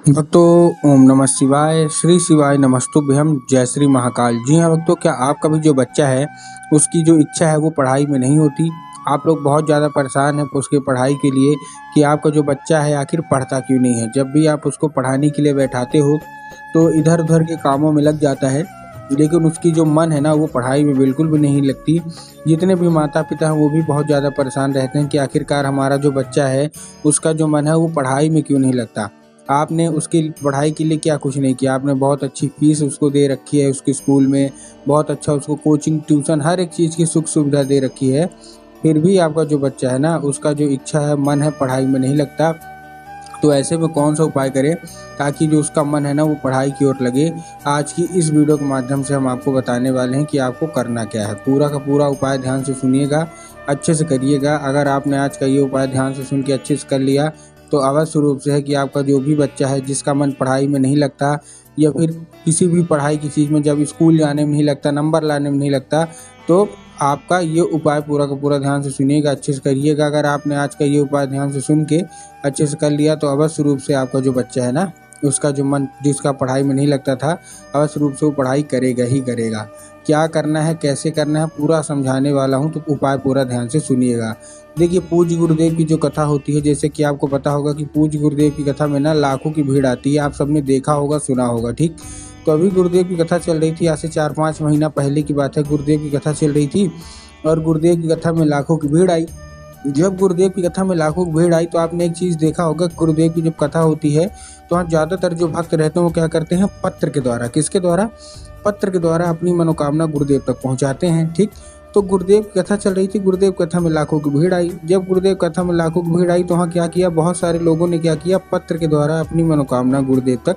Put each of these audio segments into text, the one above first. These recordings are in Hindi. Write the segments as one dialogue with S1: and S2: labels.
S1: भक्तों, ओम नमः शिवाय, श्री शिवाय नमस्तुभ्यम, जय श्री महाकाल। जी हाँ भक्तों, क्या आपका भी जो बच्चा है उसकी जो इच्छा है वो पढ़ाई में नहीं होती? आप लोग बहुत ज़्यादा परेशान हैं उसकी पढ़ाई के लिए कि आपका जो बच्चा है आखिर पढ़ता क्यों नहीं है। जब भी आप उसको पढ़ाने के लिए बैठाते हो तो इधर उधर के कामों में लग जाता है, लेकिन उसकी जो मन है ना वो पढ़ाई में बिल्कुल भी नहीं लगती। जितने भी माता पिता हैं वो भी बहुत ज़्यादा परेशान रहते हैं कि आखिरकार हमारा जो बच्चा है उसका जो मन है वो पढ़ाई में क्यों नहीं लगता। आपने उसकी पढ़ाई के लिए क्या कुछ नहीं किया, आपने बहुत अच्छी फीस उसको दे रखी है उसके स्कूल में, बहुत अच्छा उसको कोचिंग ट्यूशन हर एक चीज़ की सुख सुविधा दे रखी है, फिर भी आपका जो बच्चा है ना उसका जो इच्छा है मन है पढ़ाई में नहीं लगता। तो ऐसे में कौन सा उपाय करें ताकि जो उसका मन है ना वो पढ़ाई की ओर लगे। आज की इस वीडियो के माध्यम से हम आपको बताने वाले हैं कि आपको करना क्या है। पूरा का पूरा उपाय ध्यान से सुनिएगा, अच्छे से करिएगा। अगर आपने आज का ये उपाय ध्यान से सुन के अच्छे से कर लिया तो अवश्य रूप से है कि आपका जो भी बच्चा है जिसका मन पढ़ाई में नहीं लगता या फिर किसी भी पढ़ाई की चीज़ में, जब स्कूल जाने में नहीं लगता, नंबर लाने में नहीं लगता, तो आपका ये उपाय पूरा का पूरा ध्यान से सुनिएगा, अच्छे से करिएगा। अगर आपने आज का ये उपाय ध्यान से सुन के अच्छे से कर लिया तो अवश्य रूप से आपका जो बच्चा है ना उसका जो मन जिसका पढ़ाई में नहीं लगता था अवश्य रूप से वो पढ़ाई करेगा ही करेगा। क्या करना है, कैसे करना है, पूरा समझाने वाला हूँ, तो उपाय पूरा ध्यान से सुनिएगा। देखिए, पूज्य गुरुदेव की जो कथा होती है, जैसे कि आपको पता होगा कि पूज्य गुरुदेव की कथा में ना लाखों की भीड़ आती है। आप सबने देखा होगा, सुना होगा, ठीक। तो अभी गुरुदेव की कथा चल रही थी, आज से 4-5 महीना पहले की बात है। गुरुदेव की कथा चल रही थी और गुरुदेव की कथा में लाखों की भीड़ आई। जब गुरुदेव की कथा में लाखों की भीड़ आई तो आपने एक चीज़ देखा होगा, गुरुदेव की जब कथा होती है तो वहाँ ज़्यादातर जो भक्त रहते हैं वो क्या करते हैं, पत्र के द्वारा, किसके द्वारा, पत्र के द्वारा अपनी मनोकामना गुरुदेव तक पहुँचाते हैं, ठीक। तो गुरुदेव की कथा चल रही थी, गुरुदेव कथा में लाखों की भीड़ आई। जब गुरुदेव कथा में लाखों की भीड़ आई तो वहाँ क्या किया, बहुत सारे लोगों ने क्या किया, पत्र के द्वारा अपनी मनोकामना गुरुदेव तक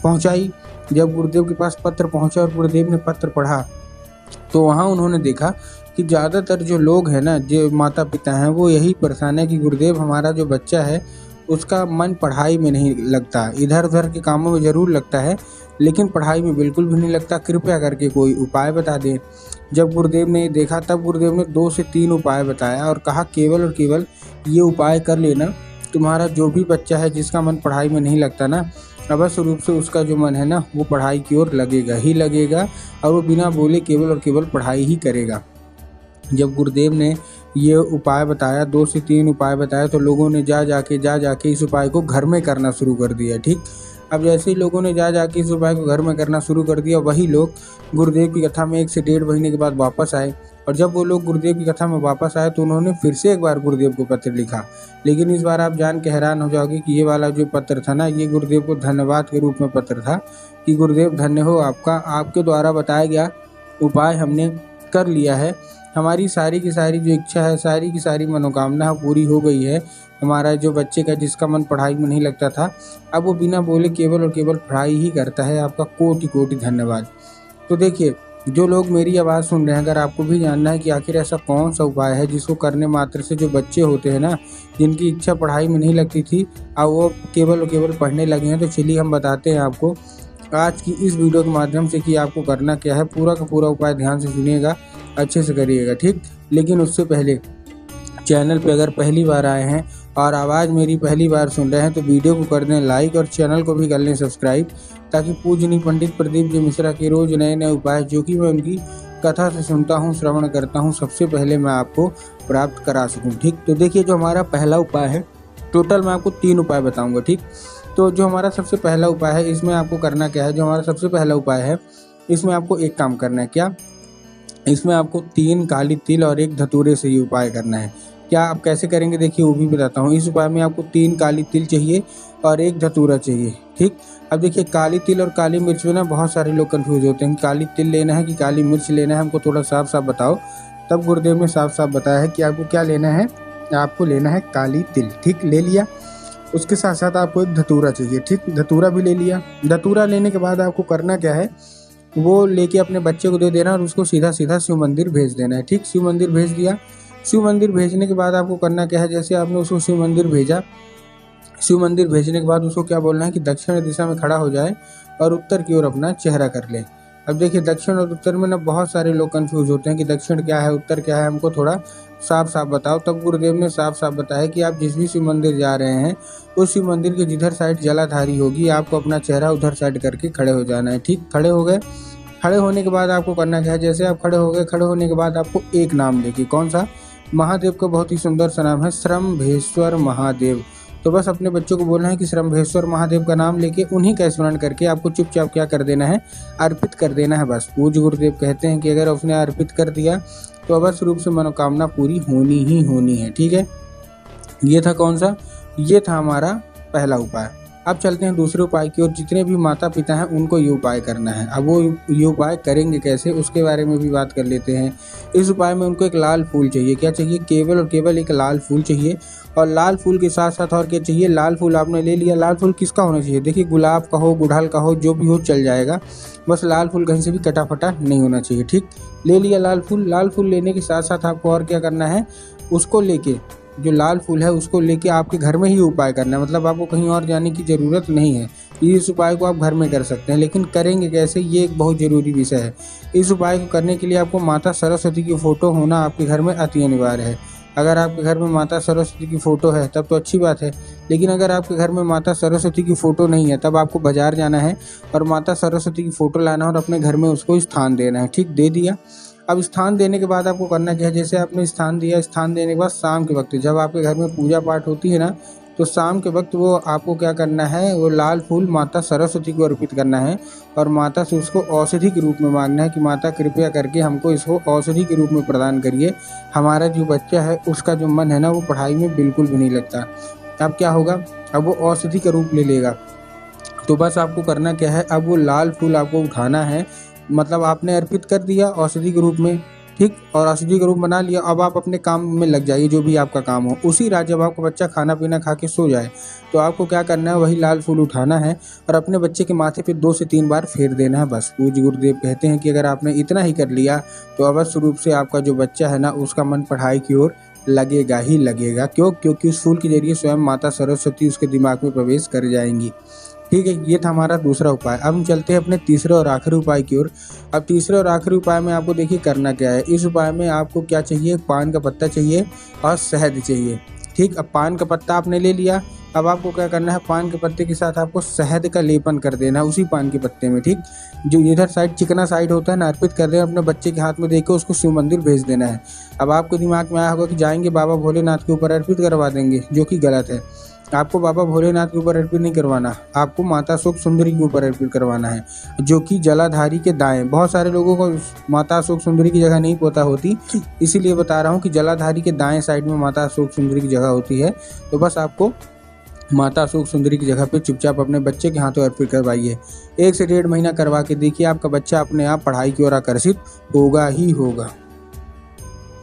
S1: पहुँचाई। जब गुरुदेव के पास पत्र पहुँचा और गुरुदेव ने पत्र पढ़ा तो वहाँ उन्होंने देखा कि ज़्यादातर जो लोग हैं ना, जो माता पिता हैं, वो यही परेशान है कि गुरुदेव हमारा जो बच्चा है उसका मन पढ़ाई में नहीं लगता, इधर उधर के कामों में ज़रूर लगता है लेकिन पढ़ाई में बिल्कुल भी नहीं लगता, कृपया करके कोई उपाय बता दें। जब गुरुदेव ने देखा तब गुरुदेव ने 2 से 3 उपाय बताया और कहा केवल और केवल ये उपाय कर लेना, तुम्हारा जो भी बच्चा है जिसका मन पढ़ाई में नहीं लगता ना, अवश्य रूप से उसका जो मन है ना वो पढ़ाई की ओर लगेगा ही लगेगा और वो बिना बोले केवल और केवल पढ़ाई ही करेगा। जब गुरुदेव ने ये उपाय बताया, 2 से 3 उपाय बताया, तो लोगों ने जा जाके इस उपाय को घर में करना शुरू कर दिया, ठीक। अब जैसे ही लोगों ने जा जाके इस उपाय को घर में करना शुरू कर दिया, वही लोग गुरुदेव की कथा में 1 से 1.5 महीने के बाद वापस आए। और जब वो लोग गुरुदेव की कथा में वापस आए तो उन्होंने फिर से एक बार गुरुदेव को पत्र लिखा, लेकिन इस बार आप जान के हैरान हो जाओगे कि ये वाला जो पत्र था ना, ये गुरुदेव को धन्यवाद के रूप में पत्र था कि गुरुदेव धन्य हो आपका, आपके द्वारा बताया गया उपाय हमने कर लिया है, हमारी सारी की सारी जो इच्छा है, सारी की सारी मनोकामना पूरी हो गई है। हमारा जो बच्चे का जिसका मन पढ़ाई में नहीं लगता था, अब वो बिना बोले केवल और केवल पढ़ाई ही करता है। आपका कोटि कोटि धन्यवाद। तो देखिए, जो लोग मेरी आवाज़ सुन रहे हैं, अगर आपको भी जानना है कि आखिर ऐसा कौन सा उपाय है जिसको करने मात्र से जो बच्चे होते हैं ना, जिनकी इच्छा पढ़ाई में नहीं लगती थी, अब वो केवल और केवल पढ़ने लगे हैं, तो चलिए हम बताते हैं आपको आज की इस वीडियो के माध्यम से कि आपको करना क्या है। पूरा का पूरा उपाय ध्यान से सुनिएगा, अच्छे से करिएगा, ठीक। लेकिन उससे पहले चैनल पे अगर पहली बार आए हैं और आवाज़ मेरी पहली बार सुन रहे हैं तो वीडियो को कर दें लाइक और चैनल को भी कर लें सब्सक्राइब, ताकि पूजनीय पंडित प्रदीप जी मिश्रा के रोज़ नए नए उपाय जो कि मैं उनकी कथा से सुनता हूँ, श्रवण करता हूँ, सबसे पहले मैं आपको प्राप्त करा सकूँ, ठीक। तो देखिए, जो हमारा पहला उपाय है, टोटल मैं आपको 3 उपाय बताऊँगा, ठीक। तो जो हमारा सबसे पहला उपाय है इसमें आपको करना क्या है, जो हमारा सबसे पहला उपाय है इसमें आपको एक काम करना है। क्या? इसमें आपको 3 काली तिल और 1 धतूरे से ये उपाय करना है। क्या आप कैसे करेंगे, देखिए वो भी बताता हूँ। इस उपाय में आपको 3 काली तिल चाहिए और 1 धतूरा चाहिए, ठीक। अब देखिए, काली तिल और काली मिर्च में ना बहुत सारे लोग कंफ्यूज होते हैं, काली तिल लेना है कि काली मिर्च लेना है, हमको थोड़ा साफ साफ बताओ। तब गुरुदेव ने साफ साफ बताया है कि आपको क्या लेना है, आपको लेना है काली तिल, ठीक। ले लिया, उसके साथ साथ आपको 1 धतूरा चाहिए, ठीक। धतूरा भी ले लिया। धतूरा लेने के बाद आपको करना क्या है, वो लेके अपने बच्चे को दे देना और उसको सीधा सीधा शिव मंदिर भेज देना है, ठीक। शिव मंदिर भेज दिया। शिव मंदिर भेजने के बाद आपको करना क्या है, जैसे आपने उसको शिव मंदिर भेजा, शिव मंदिर भेजने के बाद उसको क्या बोलना है कि दक्षिण दिशा में खड़ा हो जाए और उत्तर की ओर अपना चेहरा कर ले। अब देखिए दक्षिण और उत्तर में ना बहुत सारे लोग कंफ्यूज होते हैं कि दक्षिण क्या है, उत्तर क्या है, हमको थोड़ा साफ साफ बताओ। तब गुरुदेव ने साफ साफ बताया कि आप जिस भी शिव मंदिर जा रहे हैं उस शिव मंदिर के जिधर साइड जलाधारी होगी आपको अपना चेहरा उधर साइड करके खड़े हो जाना है। ठीक, खड़े हो गए। खड़े होने के बाद आपको करना क्या है, जैसे आप खड़े हो गए, खड़े होने के बाद आपको एक नाम लेके, कौन सा, महादेव का बहुत ही सुंदर सा नाम है, श्रम्भेश्वर महादेव। तो बस अपने बच्चों को बोलना है कि श्रम्भेश्वर महादेव का नाम लेके उन्हीं का स्मरण करके आपको चुपचाप क्या कर देना है, अर्पित कर देना है। बस पूज्य गुरुदेव कहते हैं कि अगर उसने अर्पित कर दिया तो अवश्य रूप से मनोकामना पूरी होनी ही होनी है। ठीक है, ये था कौन सा, ये था हमारा पहला उपाय। अब चलते हैं दूसरे उपाय की ओर। जितने भी माता पिता हैं उनको ये उपाय करना है। अब वो ये उपाय करेंगे कैसे उसके बारे में भी बात कर लेते हैं। इस उपाय में उनको एक लाल फूल चाहिए। क्या चाहिए, केवल और केवल एक लाल फूल चाहिए। और लाल फूल के साथ साथ और क्या चाहिए, लाल फूल आपने ले लिया। लाल फूल किसका होना चाहिए, देखिए गुलाब का हो, गुड़हल का हो, जो भी हो चल जाएगा, बस लाल फूल कहीं से भी कटा फटा नहीं होना चाहिए। ठीक, ले लिया लाल फूल। लाल फूल लेने के साथ साथ आपको और क्या करना है, उसको लेके, जो लाल फूल है उसको लेके आपके घर में ही उपाय करना है। मतलब आपको कहीं और जाने की ज़रूरत नहीं है। इस उपाय को आप घर में कर सकते हैं, लेकिन करेंगे कैसे, ये एक बहुत ज़रूरी विषय है। इस उपाय को करने के लिए आपको माता सरस्वती की फ़ोटो होना आपके घर में अति अनिवार्य है। अगर आपके घर में माता सरस्वती की फ़ोटो है तब तो अच्छी बात है, लेकिन अगर आपके घर में माता सरस्वती की फ़ोटो नहीं है तब आपको बाज़ार जाना है और माता सरस्वती की फ़ोटो लाना और अपने घर में उसको स्थान देना है। ठीक, दे दिया। अब स्थान देने के बाद आपको करना क्या है, जैसे आपने स्थान दिया, स्थान देने के बाद शाम के वक्त जब आपके घर में पूजा पाठ होती है ना, तो शाम के वक्त वो आपको क्या करना है, वो लाल फूल माता सरस्वती को अर्पित करना है और माता से उसको औषधि के रूप में मांगना है कि माता कृपया करके हमको इसको औषधि के रूप में प्रदान करिए। हमारा जो बच्चा है उसका जो मन है ना वो पढ़ाई में बिल्कुल भी नहीं लगता। अब क्या होगा, अब वो औषधि का रूप ले लेगा। तो बस आपको करना क्या है, अब वो लाल फूल आपको उठाना है, मतलब आपने अर्पित कर दिया औषधि के रूप में। ठीक, और औषधि का रूप बना लिया। अब आप अपने काम में लग जाइए, जो भी आपका काम हो। उसी रात जब आपका बच्चा खाना पीना खा के सो जाए तो आपको क्या करना है, वही लाल फूल उठाना है और अपने बच्चे के माथे पे 2 से 3 बार फेर देना है। बस पूज्य गुरुदेव कहते हैं कि अगर आपने इतना ही कर लिया तो अवश्य रूप से आपका जो बच्चा है ना उसका मन पढ़ाई की ओर लगेगा ही लगेगा। क्यों, क्योंकि उस फूल के जरिए स्वयं माता सरस्वती उसके दिमाग में प्रवेश कर जाएंगी। ठीक है, ये था हमारा दूसरा उपाय। अब हम चलते हैं अपने तीसरे और आखिरी उपाय की ओर। अब तीसरे और आखिरी उपाय में आपको देखिए करना क्या है। इस उपाय में आपको क्या चाहिए, पान का पत्ता चाहिए और शहद चाहिए। ठीक, अब पान का पत्ता आपने ले लिया। अब आपको क्या करना है, पान के पत्ते के साथ आपको शहद का लेपन कर देना है उसी पान के पत्ते में। ठीक, जो इधर साइड चिकना साइड होता है ना, अर्पित कर देना, अपने बच्चे के हाथ में देकर उसको शिव मंदिर भेज देना है। अब आपके दिमाग में आया होगा कि जाएंगे बाबा भोलेनाथ के ऊपर अर्पित करवा देंगे, जो कि गलत है। आपको बाबा भोलेनाथ के ऊपर अर्पित नहीं करवाना, आपको माता अशोक सुंदरी के ऊपर अर्पित करवाना है, जो कि जलाधारी के दाएं। बहुत सारे लोगों को माता अशोक सुंदरी की जगह नहीं पता होती, इसीलिए बता रहा हूँ कि जलाधारी के दाएं साइड में माता अशोक सुंदरी की जगह होती है। तो बस आपको माता अशोक सुंदरी की जगह पे चुपचाप अपने बच्चे के हाथों अर्पित करवाइए। 1 से 1.5 महीना करवा के देखिए, आपका बच्चा अपने आप पढ़ाई की ओर आकर्षित होगा ही होगा।